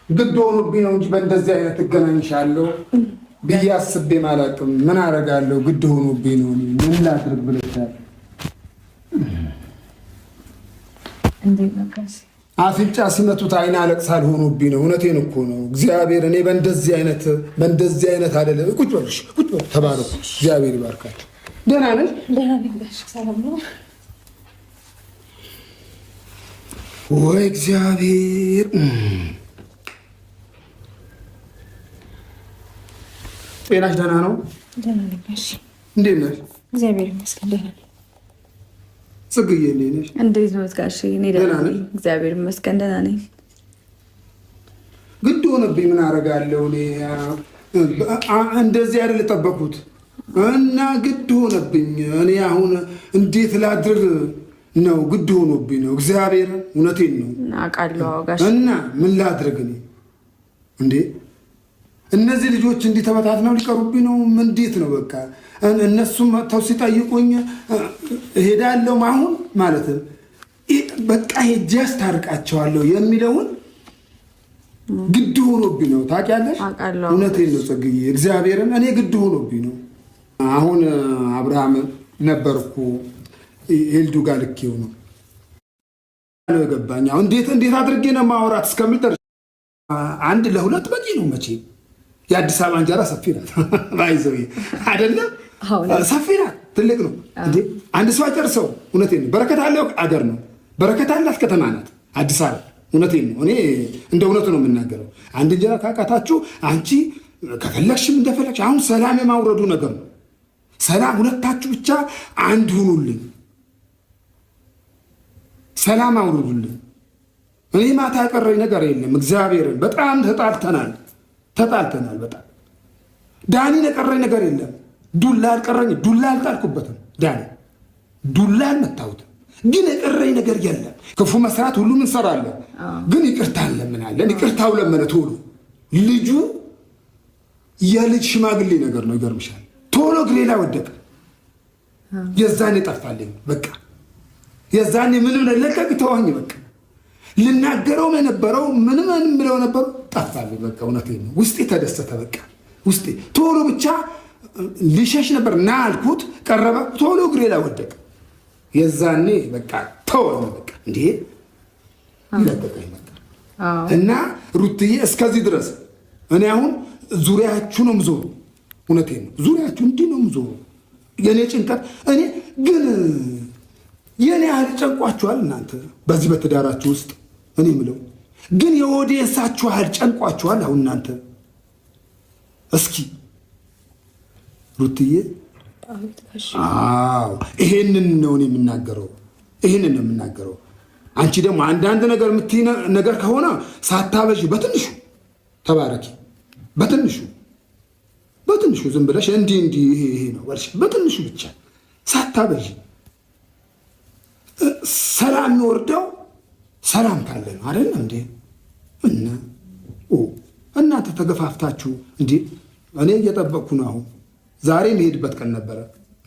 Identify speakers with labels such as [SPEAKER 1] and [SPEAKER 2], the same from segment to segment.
[SPEAKER 1] ግድ ሆኖብኝ ነው እንጂ በእንደዚህ አይነት እገናኝሻለሁ ብዬ አስቤ አላውቅም። ምን አደርጋለሁ? ግድ ሆኖብኝ ነው። ምን ላድርግ ብለሻል? አፍንጫ ሲመቱት አይን አለቅሳል ሆኖብኝ ነው። እውነቴን እኮ ነው። እግዚአብሔር እኔ በእንደዚህ አይነት አይደለም። ቁጭ በልሽ፣ ቁጭ በል። ተባረኩ። እግዚአብሔር ይባርካችሁ። ደህና ነሽ?
[SPEAKER 2] ደህና ነኝ። ሰላም ነው
[SPEAKER 1] ወይ? እግዚአብሔር ጤናሽ ደህና ነው?
[SPEAKER 2] ደህና ነኝ። እሺ፣
[SPEAKER 1] እንዴት ነሽ?
[SPEAKER 2] እግዚአብሔር ይመስገን ደህና ነኝ።
[SPEAKER 1] ጽግዬ እንዴት ነሽ?
[SPEAKER 2] እንዴት ነው ጋሼ? እኔ ደህና ነኝ፣ እግዚአብሔር ይመስገን ደህና ነኝ።
[SPEAKER 1] ግድ ሆነብኝ። ምን አደርጋለሁ? እኔ እንደዚህ አይደል የጠበኩት እና ግድ ሆነብኝ። እኔ አሁን እንዴት ላድርግ ነው? ግድ ሆኖብኝ ነው። እግዚአብሔር እውነቴን ነው
[SPEAKER 2] አውቃለሁ ጋሼ።
[SPEAKER 1] እና ምን ላድርግ እኔ እንዴ? እነዚህ ልጆች እንዲህ ተበታትነው ሊቀሩብኝ ነው። እንዴት ነው? በቃ እነሱም መጥተው ሲጠይቁኝ እሄዳለሁ አሁን ማለት በቃ ሄጄ አስታርቃቸዋለሁ የሚለውን ግድ ሆኖብኝ ነው። ታውቂያለሽ? እውነቴን ነው ጽግዬ፣ እግዚአብሔርን እኔ ግድ ሆኖብኝ ነው። አሁን አብርሃም ነበርኩ ኤልዱ ጋር ልኬው ነው የገባኝ። አሁን እንዴት አድርጌ ነው ማውራት እስከሚል ደርሼ አንድ ለሁለት በቂ ነው መቼ። የአዲስ አበባ እንጀራ ሰፊ ናት ባይዘው አይደለም፣ ሰፊ ናት፣ ትልቅ ነው እንዴ። አንድ ሰው አይጨርሰው። እውነቴን ነው። በረከት ያለው አገር ነው፣ በረከት ያላት ከተማ ናት አዲስ አበባ። እውነቴን ነው። እኔ እንደ እውነቱ ነው የምናገረው። አንድ እንጀራ ካቃታችሁ አንቺ ከፈለግሽም እንደፈለግሽ። አሁን ሰላም የማውረዱ ነገር ነው። ሰላም፣ ሁለታችሁ ብቻ አንድ ሁኑልኝ፣ ሰላም አውርዱልኝ። እኔ ማታ ያቀረኝ ነገር የለም። እግዚአብሔርን በጣም ተጣልተናል። በጣም ዳኒን የቀረኝ ነገር የለም። ዱላ አልቀረኝ፣ ዱላ አልጣልኩበትም። ዳኒ ዱላ አልመታሁትም፣ ግን የቀረኝ ነገር የለም። ክፉ መስራት ሁሉም እንሰራለን፣ ግን ይቅርታ እንለምናለን። ይቅርታው ለመነ ቶሎ። ልጁ የልጅ ሽማግሌ ነገር ነው። ይገርምሻል። ቶሎ እግሬ ላይ ወደቀ። የዛኔ ጠፋልኝ። በቃ የዛኔ ምንም ለቀቅ ተወኝ። በቃ ልናገረው የነበረው ምንም ብለው ነበሩ፣ ጠፋልኝ። በቃ እውነቴን ነው። ውስጤ ተደሰተ። በቃ ውስጤ ቶሎ ብቻ ሊሸሽ ነበር ና አልኩት፣ ቀረበ፣ ቶሎ እግሬ ላይ ወደቀ። የዛኔ በቃ ተወኝ። በቃ እንዴ ይለቀቀኝ በቃ። እና ሩትዬ እስከዚህ ድረስ እኔ አሁን ዙሪያችሁ ነው የምዞሩ። እውነቴን ነው። ዙሪያችሁ እንዲህ ነው የምዞሩ። የእኔ ጭንቀት እኔ ግን የኔ ያህል ጨንቋችኋል እናንተ በዚህ በትዳራችሁ ውስጥ? እኔ ምለው ግን የኦዲየንሳችሁ ያህል ጨንቋችኋል አሁን እናንተ? እስኪ ሩትዬ፣ አዎ ይሄንን ነው እኔ የምናገረው፣ ይሄንን ነው የምናገረው። አንቺ ደግሞ አንዳንድ ነገር የምትይ ነገር ከሆነ ሳታበዥ በትንሹ ተባረኪ። በትንሹ ዝም ብለሽ እንዲህ ይሄ ነው ወልሽ፣ በትንሹ ብቻ ሳታበዥ። ሰላም የሚወርደው ሰላም ካለ ነው አይደል እንዴ? እናንተ ተገፋፍታችሁ እንዴ? እኔ እየጠበቅኩ ነው። አሁን ዛሬ መሄድበት ቀን ነበረ።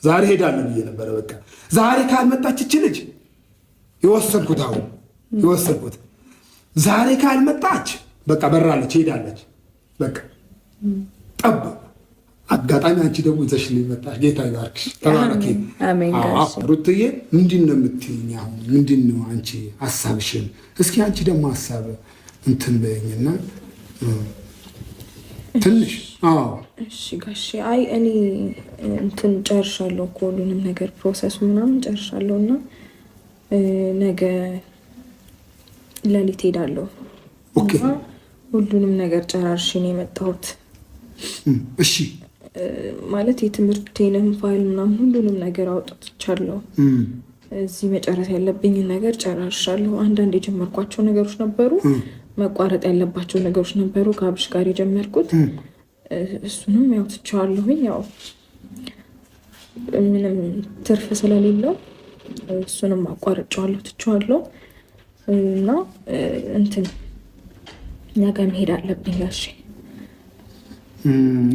[SPEAKER 1] ዛሬ ሄዳለሁ ብዬ ነበረ። በቃ ዛሬ ካልመጣች እች ልጅ የወሰድኩት ዛሬ ካልመጣች በቃ በራለች፣ ሄዳለች። በቃ ጠበቁ። አጋጣሚ አንቺ ደግሞ ይዘሽልኝ መጣሽ። ጌታ ይባርክሽ፣ ተባረኪ። ሩትዬ ምንድን ነው የምትይኝ አሁን? ምንድን ነው አንቺ ሀሳብሽን? እስኪ አንቺ ደግሞ ሀሳብ እንትን በይኝና ትንሽ።
[SPEAKER 2] እሺ ጋሼ፣ አይ እኔ እንትን ጨርሻለሁ እኮ ሁሉንም ነገር ፕሮሰሱ ምናምን ጨርሻለሁ እና ነገ ሌሊት ሄዳለሁ።
[SPEAKER 1] ኦኬ፣
[SPEAKER 2] ሁሉንም ነገር ጨራርሽ ነው የመጣሁት።
[SPEAKER 1] እሺ
[SPEAKER 2] ማለት የትምህርቴንም ፋይል ምናምን ሁሉንም ነገር አውጥቻለሁ። እዚህ መጨረስ ያለብኝን ነገር ጨራርሻለሁ። አንዳንድ የጀመርኳቸው ነገሮች ነበሩ፣ መቋረጥ ያለባቸው ነገሮች ነበሩ። ከአብሽ ጋር የጀመርኩት እሱንም ያው ትቼዋለሁኝ። ያው ምንም ትርፍ ስለሌለው እሱንም አቋርጬዋለሁ፣ ትቼዋለሁ እና እንትን ነገ መሄድ አለብኝ ጋሼ።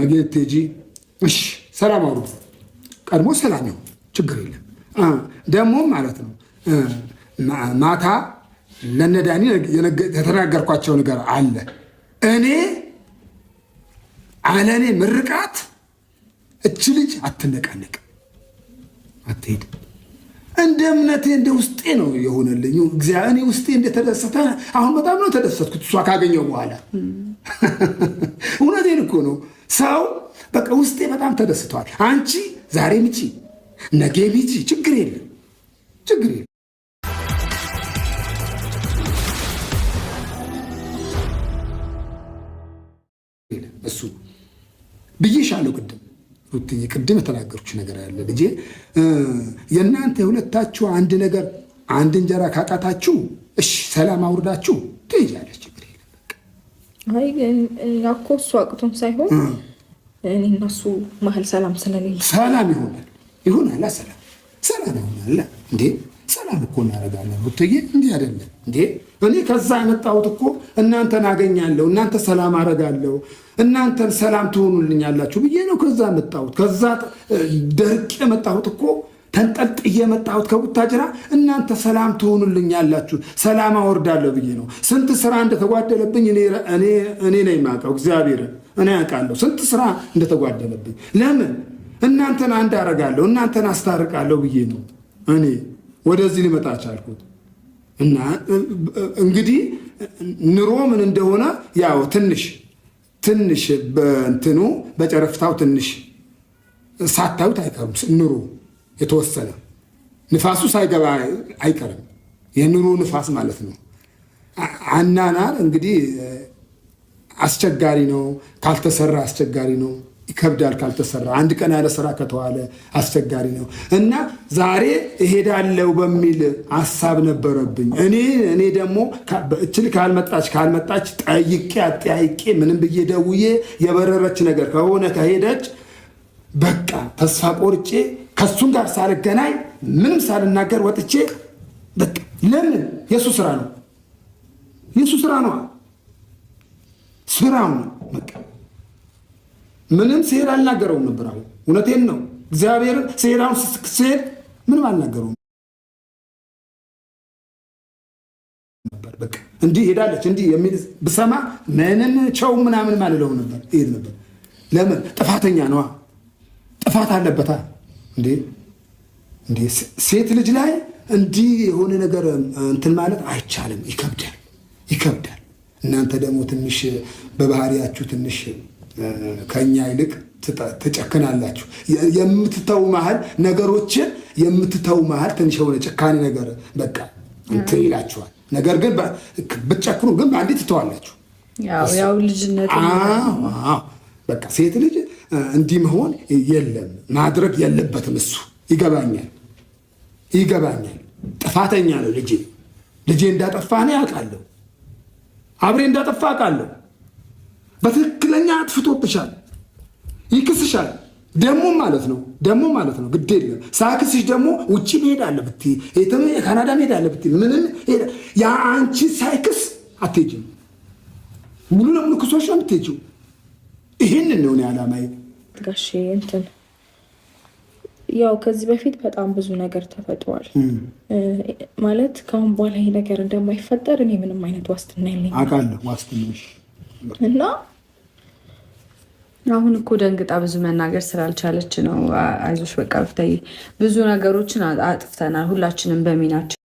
[SPEAKER 1] ነገ ትሄጂ? እሺ፣ ሰላም አውሩ። ቀድሞ ሰላም ነው፣ ችግር የለም። ደግሞ ማለት ነው ማታ ለነዳኒ የተናገርኳቸው ነገር አለ። እኔ አለኔ ምርቃት እች ልጅ አትነቃነቅ፣ አትሄድ። እንደ እምነቴ እንደ ውስጤ ነው የሆነልኝ። እኔ ውስጤ እንደተደሰተ አሁን በጣም ነው ተደሰትኩት እሷ ካገኘው በኋላ። እውነቴን እኮ ነው። ሰው በቃ ውስጤ በጣም ተደስተዋል። አንቺ ዛሬ ምጪ ነገ ምጪ፣ ችግር የለም ችግር የለም። እሱ ብዬሻለሁ ቅድም ሩትዬ፣ ቅድም የተናገርኩሽ ነገር ያለ ልጄ፣ የእናንተ የሁለታችሁ አንድ ነገር አንድ እንጀራ ካቃታችሁ እሺ ሰላም አውርዳችሁ ትይዣለች፣ ችግር የለም።
[SPEAKER 2] አይ ያኮ እሱ አቅቶን ሳይሆን እኔ እና እሱ መሀል ሰላም ስለሌለ
[SPEAKER 1] ሰላም ይሆናል ሰላም ይሆናል እንዴ፣ ሰላም እኮ እናደርጋለን ሩትዬ፣ እንዲህ አይደለም እንዴ። እኔ ከዛ የመጣሁት እኮ እናንተን አገኛለሁ፣ እናንተ ሰላም አደርጋለሁ፣ እናንተን ሰላም ትሆኑልኛላችሁ ብዬ ነው ከዛ የመጣሁት። ከዛ ደርቅ የመጣሁት እኮ ተንጠልጥዬ የመጣሁት ከቡታጅራ፣ እናንተ ሰላም ትሆኑልኛላችሁ፣ ሰላም አወርዳለሁ ብዬ ነው። ስንት ስራ እንደተጓደለብኝ እኔ ነኝ የማውቀው፣ እግዚአብሔርን እኔ ያውቃለሁ ስንት ስራ እንደተጓደለብኝ። ለምን እናንተን አንድ አደርጋለሁ፣ እናንተን አስታርቃለሁ ብዬ ነው እኔ ወደዚህ ሊመጣ ቻልኩት። እና እንግዲህ ኑሮ ምን እንደሆነ ያው ትንሽ በእንትኑ በጨረፍታው ትንሽ ሳታዩት አይቀርም። ኑሮ የተወሰነ ንፋሱ ሳይገባ አይቀርም። የኑሮ ንፋስ ማለት ነው። አናናር እንግዲህ አስቸጋሪ ነው፣ ካልተሰራ አስቸጋሪ ነው። ይከብዳል ካልተሰራ። አንድ ቀን ያለ ስራ ከተዋለ አስቸጋሪ ነው። እና ዛሬ እሄዳለሁ በሚል ሀሳብ ነበረብኝ። እኔ ደግሞ እችል ካልመጣች ጠይቄ አጠያይቄ ምንም ብዬ ደውዬ የበረረች ነገር ከሆነ ከሄደች በቃ ተስፋ ቆርጬ ከሱም ጋር ሳልገናኝ ምንም ሳልናገር ወጥቼ በቃ ለምን የሱ ስራ ነው፣ የሱ ስራ ነው፣ ስራው ነው በቃ ምንም ሲሄድ አልናገረውም ነበር። አሁን እውነቴን ነው እግዚአብሔርን ሲሄድ ምንም አልናገረውም ነበር። በቃ እንዲህ ሄዳለች እንዲህ የሚል ብሰማ ምንም ቸው ምናምን አልለውም ነበር፣ ይሄድ ነበር። ለምን ጥፋተኛ ነዋ፣ ጥፋት አለበታ እንዴ። ሴት ልጅ ላይ እንዲህ የሆነ ነገር እንትን ማለት አይቻልም፣ ይከብዳል። እናንተ ደግሞ ትንሽ በባህሪያችሁ ትንሽ ከኛ ይልቅ ትጨክናላችሁ። የምትተው መሀል ነገሮችን የምትተው መሀል ትንሽ የሆነ ጭካኔ ነገር በቃ እንትን ይላችኋል። ነገር ግን ብትጨክኑ ግን በአንዴ ትተዋላችሁ።
[SPEAKER 2] ያው ልጅነት
[SPEAKER 1] በቃ ሴት ልጅ እንዲህ መሆን የለም ማድረግ የለበትም። እሱ ይገባኛል። ጥፋተኛ ነው ልጄ እንዳጠፋ ነው ያውቃለሁ። አብሬ እንዳጠፋ አውቃለሁ። በትክክለኛ አጥፍቶብሻል፣ ይክስሻል። ደግሞ ማለት ነው ግድ የለም ሳክስሽ ደግሞ ውጭ መሄድ አለብት፣ ካናዳ መሄድ አለብት። ምንም ያ አንቺ ሳይክስ አትሄጂም። ሙሉ ለሙሉ ክሶች ነው የምትሄጂው። ይህንን ነው ዓላማዬ
[SPEAKER 2] ጋሼ። እንትን ያው ከዚህ በፊት በጣም ብዙ ነገር ተፈጥሯል። ማለት ከአሁን በኋላ ይሄ ነገር እንደማይፈጠር እኔ ምንም አይነት ዋስትና የለኝም።
[SPEAKER 1] አውቃለሁ ዋስትናሽ
[SPEAKER 2] እና
[SPEAKER 3] አሁን እኮ ደንግጣ ብዙ መናገር ስላልቻለች ነው። አይዞሽ በቃ ብታይ ብዙ ነገሮችን አጥፍተናል ሁላችንም በሚናችን